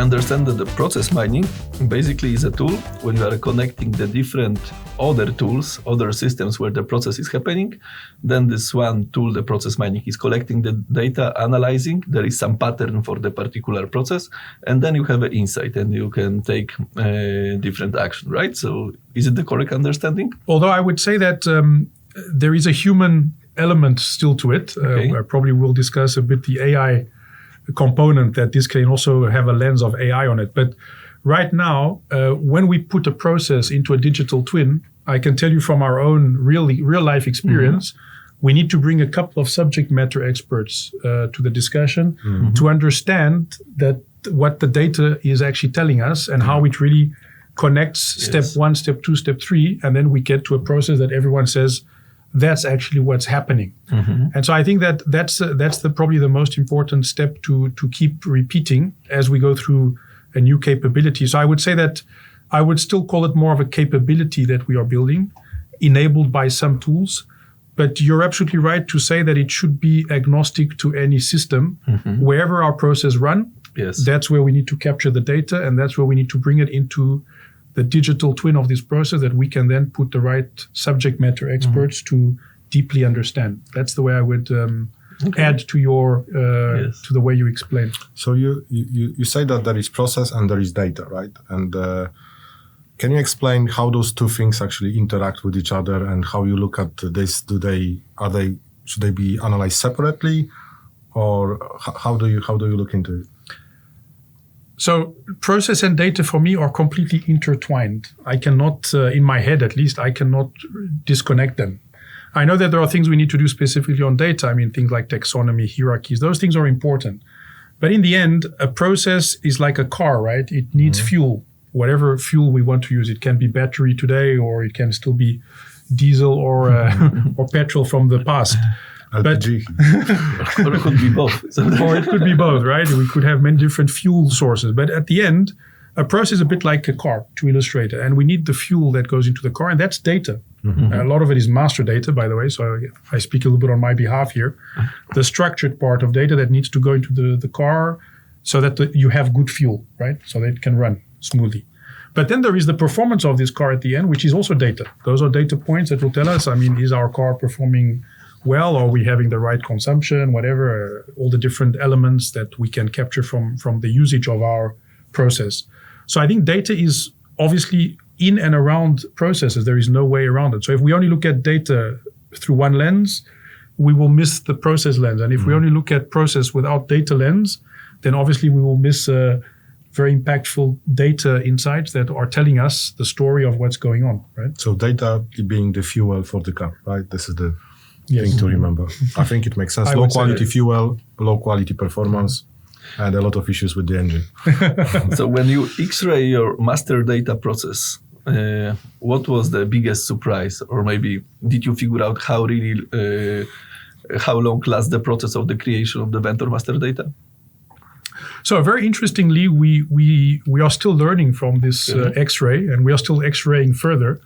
understand that the process mining basically is a tool when you are connecting the different other tools, other systems where the process is happening. Then this one tool, the process mining, is collecting the data, analyzing. There is some pattern for the particular process. And then you have an insight and you can take different action, right? So is it the correct understanding? Although I would say that there is a human element still to it. Okay. I probably will discuss a bit the AI component, that this can also have a lens of AI on it. But right now, when we put a process into a digital twin, I can tell you from our own real life experience, we need to bring a couple of subject matter experts to the discussion to understand that what the data is actually telling us and how it really connects step 1, step 2, step 3, and then we get to a process that everyone says, that's actually what's happening. And so I think that that's probably the most important step to keep repeating as we go through a new capability. So I would say that I would still call it more of a capability that we are building, enabled by some tools. But you're absolutely right to say that it should be agnostic to any system. Wherever our process run, that's where we need to capture the data, and that's where we need to bring it into the digital twin of this process that we can then put the right subject matter experts to deeply understand. That's the way I would add to your to the way you explain. So you say that there is process and there is data, right? And can you explain how those two things actually interact with each other and how you look at this? Should they be analyzed separately, or how do you look into it? So process and data for me are completely intertwined. I cannot, in my head at least, I cannot disconnect them. I know that there are things we need to do specifically on data. I mean, things like taxonomy, hierarchies, those things are important. But in the end, a process is like a car, right? It needs fuel, whatever fuel we want to use. It can be battery today, or it can still be diesel or petrol from the past. LPG. Or it could be both. Or it could be both, right? We could have many different fuel sources. But at the end, a process is a bit like a car, to illustrate it. And we need the fuel that goes into the car, and that's data. A lot of it is master data, by the way, so I speak a little bit on my behalf here. The structured part of data that needs to go into the car so that you have good fuel, right? So that it can run smoothly. But then there is the performance of this car at the end, which is also data. Those are data points that will tell us, I mean, is our car performing well? Are we having the right consumption, whatever, all the different elements that we can capture from the usage of our process. So I think data is obviously in and around processes. There is no way around it. So if we only look at data through one lens, we will miss the process lens. And if we only look at process without data lens, then obviously we will miss very impactful data insights that are telling us the story of what's going on, right? So data being the fuel for the car, right? This is the thing to remember. I think it makes sense. Low quality fuel, low quality performance, and a lot of issues with the engine. So when you X-ray your master data process, what was the biggest surprise? Or maybe did you figure out how long lasts the process of the creation of the vendor master data? So very interestingly, we are still learning from this X-ray, and we are still X-raying further.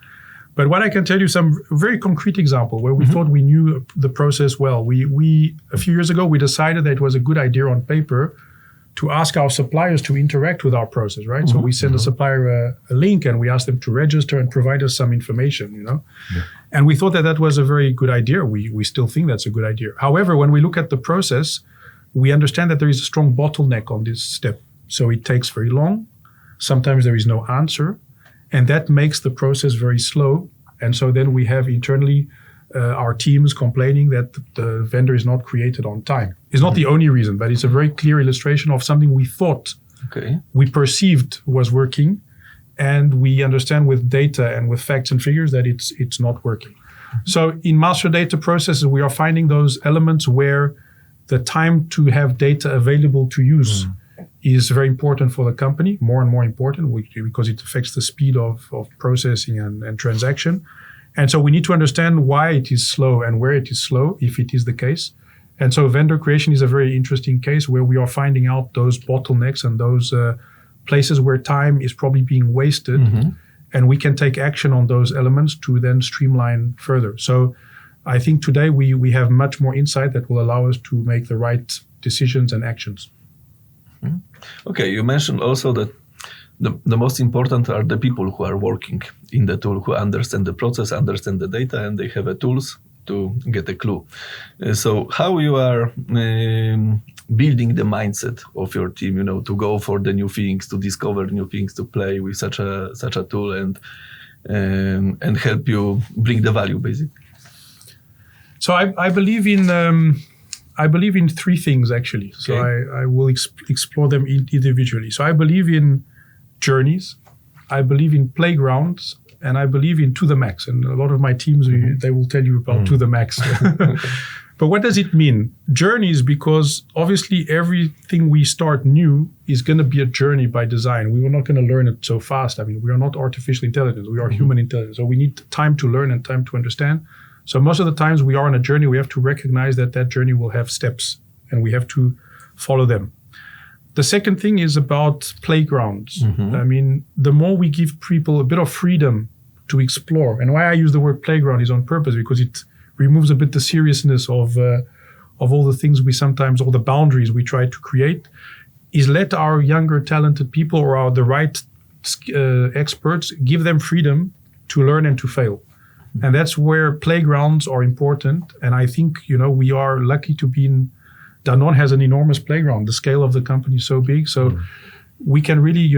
But what I can tell you, some very concrete example where we thought we knew the process well. We a few years ago, we decided that it was a good idea on paper to ask our suppliers to interact with our process, right? So we send a supplier a link and we ask them to register and provide us some information, you know? And we thought that was a very good idea. We still think that's a good idea. However, when we look at the process, we understand that there is a strong bottleneck on this step. So it takes very long. Sometimes there is no answer. And that makes the process very slow. And so then we have internally our teams complaining that the vendor is not created on time. It's not the only reason, but it's a very clear illustration of something we thought, we perceived was working. And we understand with data and with facts and figures that it's not working. So in master data processes, we are finding those elements where the time to have data available to use is very important for the company, more and more important, because it affects the speed of processing and transaction. And so we need to understand why it is slow and where it is slow, if it is the case. And so vendor creation is a very interesting case where we are finding out those bottlenecks and those places where time is probably being wasted. And we can take action on those elements to then streamline further. So I think today we have much more insight that will allow us to make the right decisions and actions. Okay, you mentioned also that the most important are the people who are working in the tool, who understand the process, understand the data, and they have a tools to get a clue. So how you are building the mindset of your team, to go for the new things, to discover new things, to play with such a tool and help you bring the value, basically. So I believe in three things, actually. So I will explore them individually. So I believe in journeys, I believe in playgrounds, and I believe in to the max. And a lot of my teams, they will tell you about to the max. But what does it mean? Journeys, because obviously everything we start new is going to be a journey by design. We are not going to learn it so fast. I mean, we are not artificial intelligence. We are human intelligence. So we need time to learn and time to understand. So most of the times we are on a journey, we have to recognize that journey will have steps and we have to follow them. The second thing is about playgrounds. I mean, the more we give people a bit of freedom to explore, and why I use the word playground is on purpose, because it removes a bit the seriousness of all the things all the boundaries we try to create, is let our younger talented people or the right experts, give them freedom to learn and to fail. And that's where playgrounds are important. And I think, we are lucky to be in, Danone has an enormous playground. The scale of the company is so big. So we can really,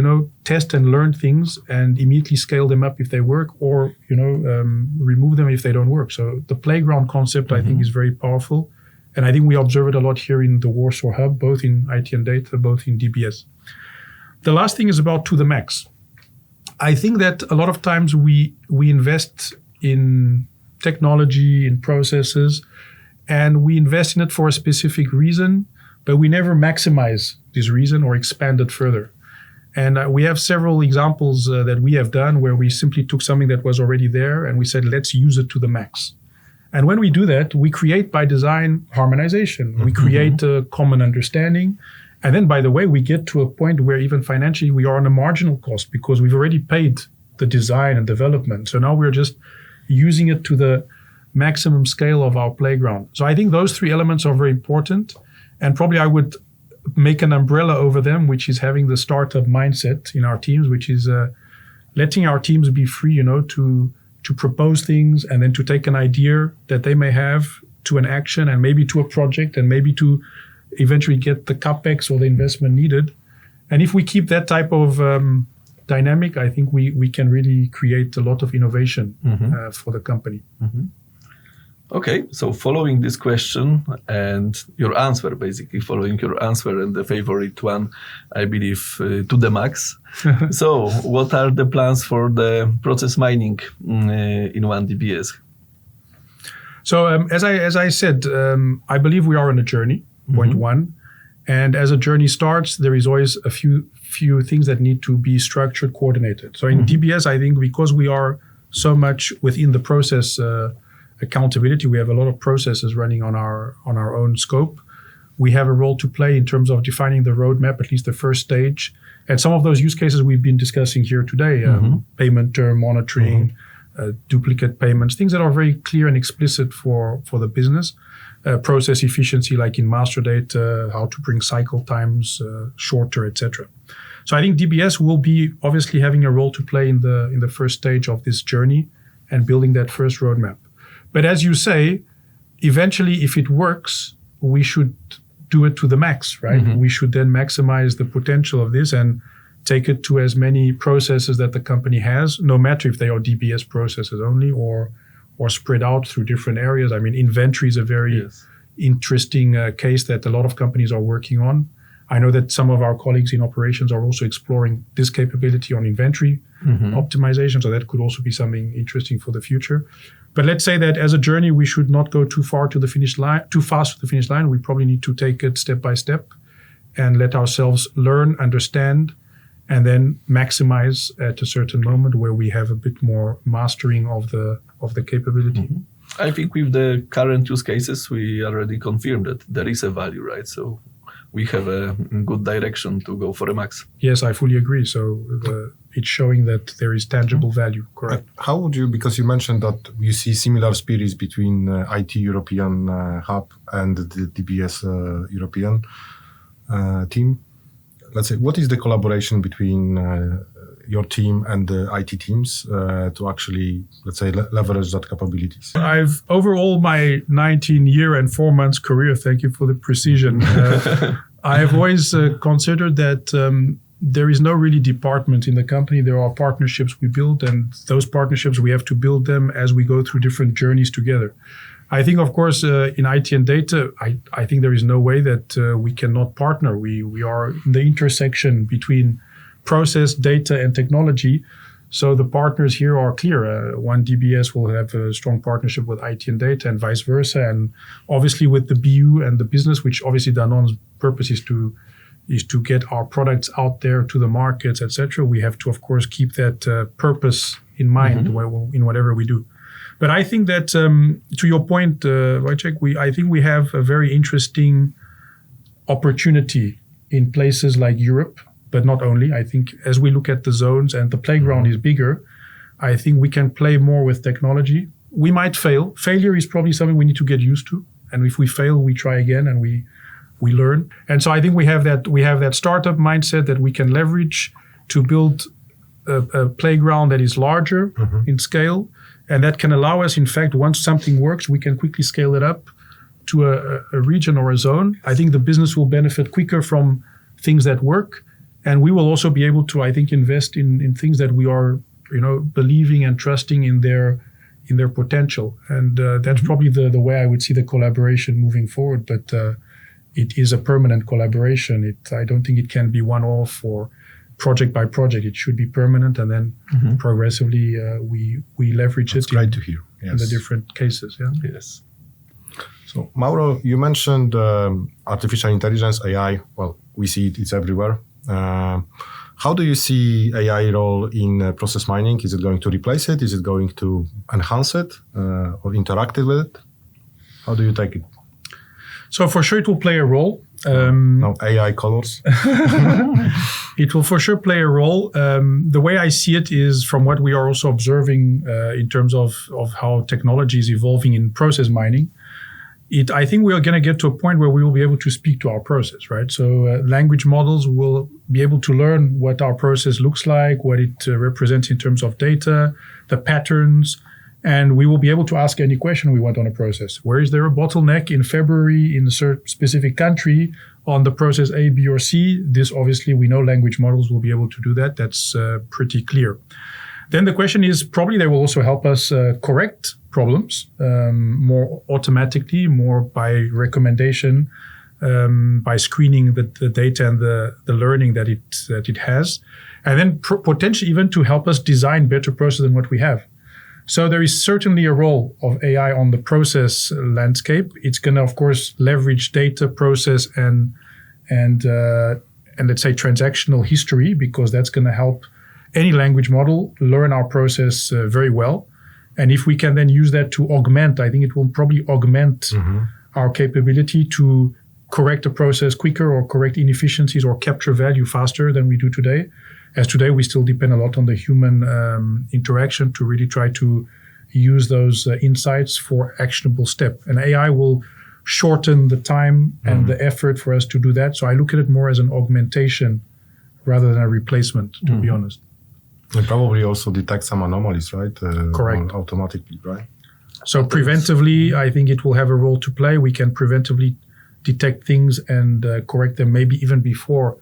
test and learn things and immediately scale them up if they work or, remove them if they don't work. So the playground concept, I think, is very powerful. And I think we observe it a lot here in the Warsaw Hub, both in IT and data, both in DBS. The last thing is about to the max. I think that a lot of times we invest in technology, in processes, and we invest in it for a specific reason, but we never maximize this reason or expand it further. And we have several examples that we have done where we simply took something that was already there and we said, let's use it to the max. And when we do that, we create by design harmonization. We create a common understanding. And then, by the way, we get to a point where even financially we are on a marginal cost because we've already paid the design and development. So now we're just using it to the maximum scale of our playground. So I think those three elements are very important. And probably I would make an umbrella over them, which is having the startup mindset in our teams, which is letting our teams be free, to propose things and then to take an idea that they may have to an action and maybe to a project and maybe to eventually get the capex or the investment needed. And if we keep that type of dynamic, I think we can really create a lot of innovation for the company. Okay, so following this question and your answer, basically following your answer and the favorite one, I believe, to the max. So what are the plans for the process mining in one DBS? So as I said, I believe we are on a journey, point one. And as a journey starts, there is always a few things that need to be structured, coordinated. So in DBS, I think because we are so much within the process accountability, we have a lot of processes running on our own scope. We have a role to play in terms of defining the roadmap, at least the first stage. And some of those use cases we've been discussing here today, payment term monitoring, duplicate payments, things that are very clear and explicit for the business. Process efficiency, like in master data, how to bring cycle times shorter, etc. So I think DBS will be obviously having a role to play in the first stage of this journey and building that first roadmap. But as you say, eventually, if it works, we should do it to the max, right? We should then maximize the potential of this and take it to as many processes that the company has, no matter if they are DBS processes only or spread out through different areas. I mean, inventory is a very interesting case that a lot of companies are working on. I know that some of our colleagues in operations are also exploring this capability on inventory optimization. So that could also be something interesting for the future. But let's say that as a journey, we should not go too fast to the finish line. We probably need to take it step by step and let ourselves learn, understand, and then maximize at a certain moment where we have a bit more mastering of the capability. I think with the current use cases, we already confirmed that there is a value, right? So we have a good direction to go for a max. Yes, I fully agree. So it's showing that there is tangible value, correct? How would you, because you mentioned that you see similar spirits between IT European Hub and the DBS European team. let's say, what is the collaboration between your team and the IT teams to actually, let's say, leverage that capabilities? I've overall my 19-year and 4 months career, thank you for the precision, I've always considered that there is no really department in the company. There are partnerships we build, and those partnerships, we have to build them as we go through different journeys together. I think, of course, in IT and data, I think there is no way that we cannot partner. We are in the intersection between process, data, and technology. So the partners here are clear. One DBS will have a strong partnership with IT and data, and vice versa. And obviously with the BU and the business, which obviously Danone's purpose is to get our products out there to the markets, etc. We have to, of course, keep that purpose in mind in whatever we do. But I think that, to your point, Wojciech, I think we have a very interesting opportunity in places like Europe, but not only. I think as we look at the zones and the playground is bigger, I think we can play more with technology. We might fail. Failure is probably something we need to get used to. And if we fail, we try again and we learn. And so I think we have that startup mindset that we can leverage to build a playground that is larger in scale. And that can allow us, in fact, once something works, we can quickly scale it up to a region or a zone. I think the business will benefit quicker from things that work. And we will also be able to, I think, invest in things that we are, believing and trusting in their potential. And that's probably the way I would see the collaboration moving forward. But it is a permanent collaboration. I don't think it can be one-off or project by project. It should be permanent, and then progressively we leverage That's it. Great to hear. Yes. In the different cases. Yeah. Yes. So Mauro, you mentioned artificial intelligence, AI. Well, we see it; it's everywhere. How do you see AI role in process mining? Is it going to replace it? Is it going to enhance it or interact with it? How do you take it? So for sure, it will play a role. No AI colors. It will for sure play a role. The way I see it is from what we are also observing in terms of how technology is evolving in process mining. I think we are going to get to a point where we will be able to speak to our process, right? So language models will be able to learn what our process looks like, what it represents in terms of data, the patterns, and we will be able to ask any question we want on a process. Where is there a bottleneck in February in a specific country on the process A, B, or C? This obviously we know language models will be able to do that. That's pretty clear. Then the question is probably they will also help us correct problems more automatically, more by recommendation, by screening the data and the learning that it has, and then potentially even to help us design better processes than what we have. So there is certainly a role of AI on the process landscape. It's going to, of course, leverage data, process, and let's say transactional history, because that's going to help any language model learn our process very well. And if we can then use that to augment, I think it will probably augment our capability to correct a process quicker or correct inefficiencies or capture value faster than we do today. As today, we still depend a lot on the human interaction to really try to use those insights for actionable step. And AI will shorten the time and the effort for us to do that. So I look at it more as an augmentation rather than a replacement, to be honest. And probably also detect some anomalies, right? Correct. Automatically, right? So preventively, I think it will have a role to play. We can preventively detect things and correct them maybe even before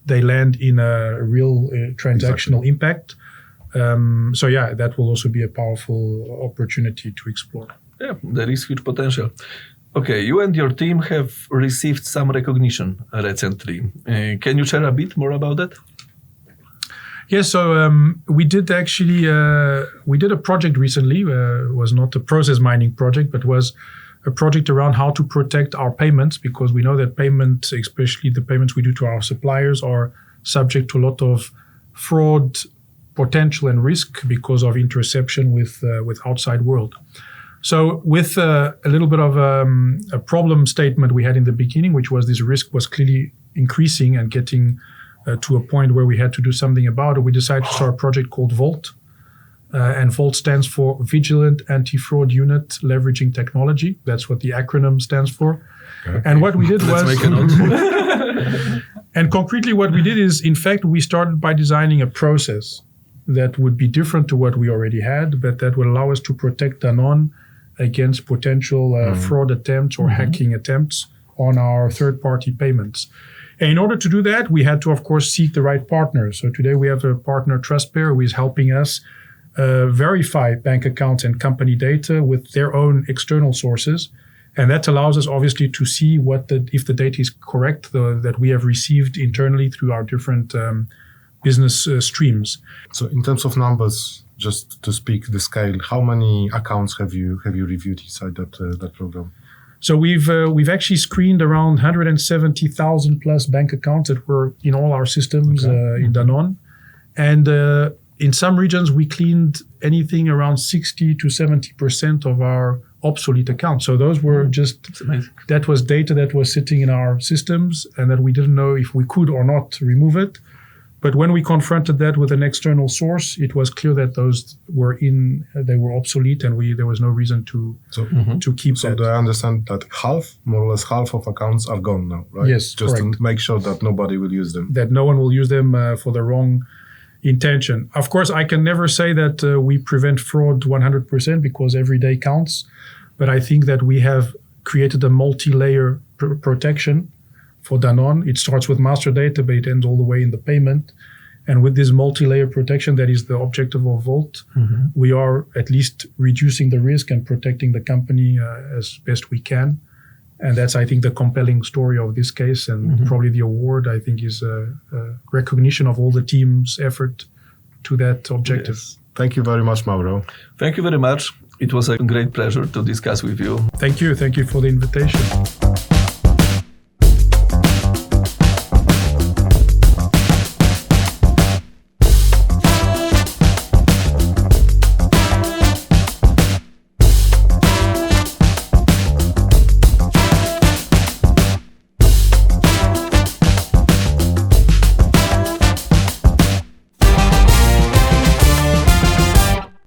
they land in a real transactional impact. So yeah, that will also be a powerful opportunity to explore. Yeah, there is huge potential. Okay, you and your team have received some recognition recently. Can you share a bit more about that? Yes, so we did actually, we did a project recently. It was not a process mining project, but was a project around how to protect our payments, because we know that payments, especially the payments we do to our suppliers, are subject to a lot of fraud potential and risk because of interception with outside world. So with a little bit of a problem statement we had in the beginning, which was this risk was clearly increasing and getting to a point where we had to do something about it, we decided to start a project called VOLT. And VOLT stands for Vigilant Anti-Fraud Unit Leveraging Technology. That's what the acronym stands for. Okay. And what we did was... Let's make a note. And concretely, what we did is, in fact, we started by designing a process that would be different to what we already had, but that would allow us to protect Danone against potential fraud attempts or hacking attempts on our third-party payments. And in order to do that, we had to, of course, seek the right partner. So today we have a partner, TrustPair, who is helping us verify bank accounts and company data with their own external sources. And that allows us, obviously, to see if the data is correct that we have received internally through our different business streams. So in terms of numbers, just to speak the scale, how many accounts have you reviewed inside that program? So we've actually screened around 170,000 plus bank accounts that were in all our systems in Danone. And in some regions, we cleaned anything around 60 to 70% of our obsolete accounts. So those were that was data that was sitting in our systems and that we didn't know if we could or not remove it. But when we confronted that with an external source, it was clear that those they were obsolete, and there was no reason to keep that. So do I understand that more or less half of accounts are gone now, right? Yes, just correct. to make sure that nobody will use them. That no one will use them for the wrong intention. Of course, I can never say that we prevent fraud 100% because every day counts. But I think that we have created a multi-layer protection for Danone. It starts with master data, but it ends all the way in the payment. And with this multi-layer protection, that is the objective of Volt, we are at least reducing the risk and protecting the company as best we can. And that's, I think, the compelling story of this case. And probably the award, I think, is a recognition of all the team's effort to that objective. Yes. Thank you very much, Mauro. Thank you very much. It was a great pleasure to discuss with you. Thank you. Thank you for the invitation.